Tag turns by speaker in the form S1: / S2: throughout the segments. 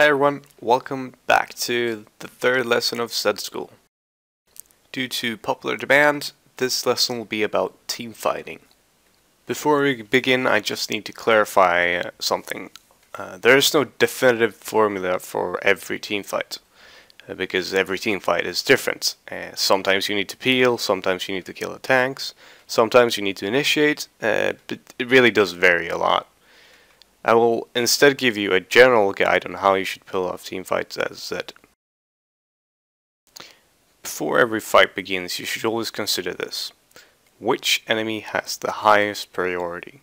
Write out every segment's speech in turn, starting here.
S1: Hi everyone, welcome back to the third lesson of Z School. Due to popular demand, this lesson will be about team fighting. Before we begin, I just need to clarify something. There is no definitive formula for every team fight, because every team fight is different. Sometimes you need to peel, sometimes you need to kill the tanks, sometimes you need to initiate, but it really does vary a lot. I will instead give you a general guide on how you should pull off team fights as Z. Before every fight begins, you should always consider this. Which enemy has the highest priority?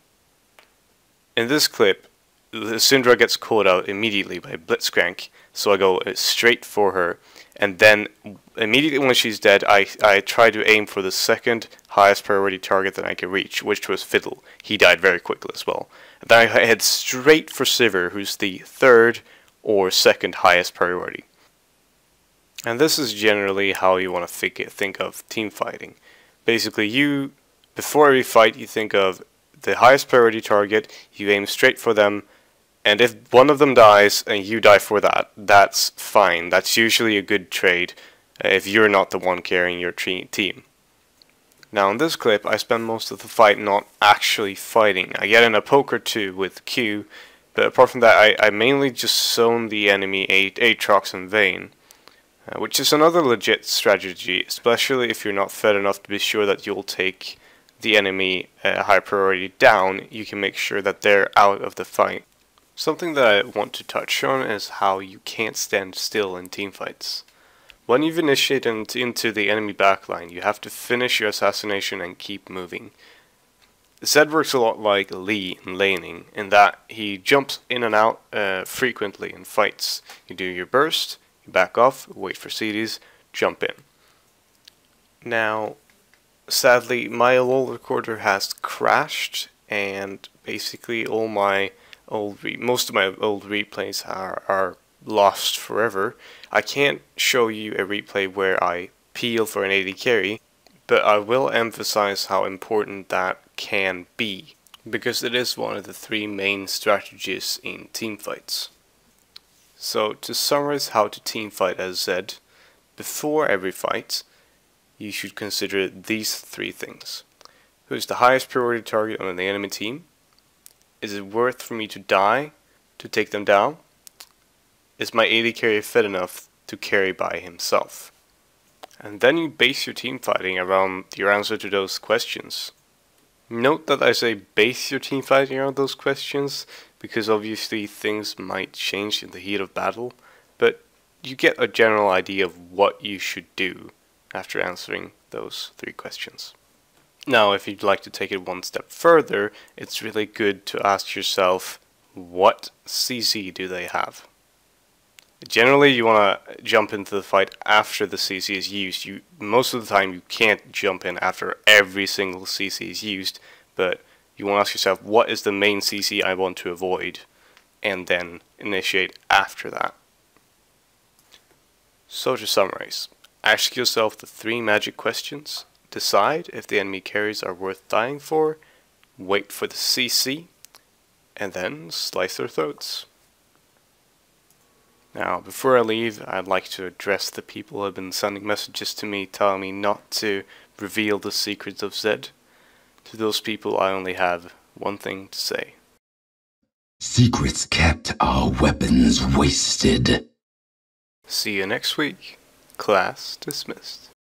S1: In this clip, Syndra gets called out immediately by Blitzcrank, so I go straight for her, and then immediately when she's dead, I try to aim for the second highest priority target that I can reach, which was Fiddle. He died very quickly as well. And then I head straight for Sivir, who's the third or second highest priority. And this is generally how you want to think of team fighting. Basically, before every fight, you think of the highest priority target, you aim straight for them, and if one of them dies and you die for that, that's fine. That's usually a good trade if you're not the one carrying your team. Now in this clip, I spend most of the fight not actually fighting. I get in a poke or two with Q, but apart from that, I mainly just zone the enemy Aatrox and Vayne, which is another legit strategy, especially if you're not fed enough to be sure that you'll take the enemy high priority down. You can make sure that they're out of the fight. Something that I want to touch on is how you can't stand still in teamfights. When you've initiated into the enemy backline, you have to finish your assassination and keep moving. Zed works a lot like Lee in laning, in that he jumps in and out frequently in fights. You do your burst, you back off, wait for CDs, jump in. Now, sadly, my LOL recorder has crashed, and basically most of my old replays are lost forever. I can't show you a replay where I peel for an AD carry, but I will emphasize how important that can be, because it is one of the three main strategies in teamfights. So to summarize how to teamfight as Z, before every fight, you should consider these three things. Who's the highest priority target on the enemy team? Is it worth for me to die to take them down? Is my AD carry fed enough to carry by himself? And then you base your team fighting around your answer to those questions. Note that I say base your team fighting around those questions, because obviously things might change in the heat of battle, but you get a general idea of what you should do after answering those three questions. Now, if you'd like to take it one step further, it's really good to ask yourself, what CC do they have? Generally, you want to jump into the fight after the CC is used. Most of the time, you can't jump in after every single CC is used, but you want to ask yourself, what is the main CC I want to avoid? And then initiate after that. So to summarize, ask yourself the three magic questions. Decide if the enemy carries are worth dying for, wait for the CC, and then slice their throats. Now, before I leave, I'd like to address the people who have been sending messages to me telling me not to reveal the secrets of Z. To those people, I only have one thing to say.
S2: Secrets kept are weapons wasted.
S1: See you next week. Class dismissed.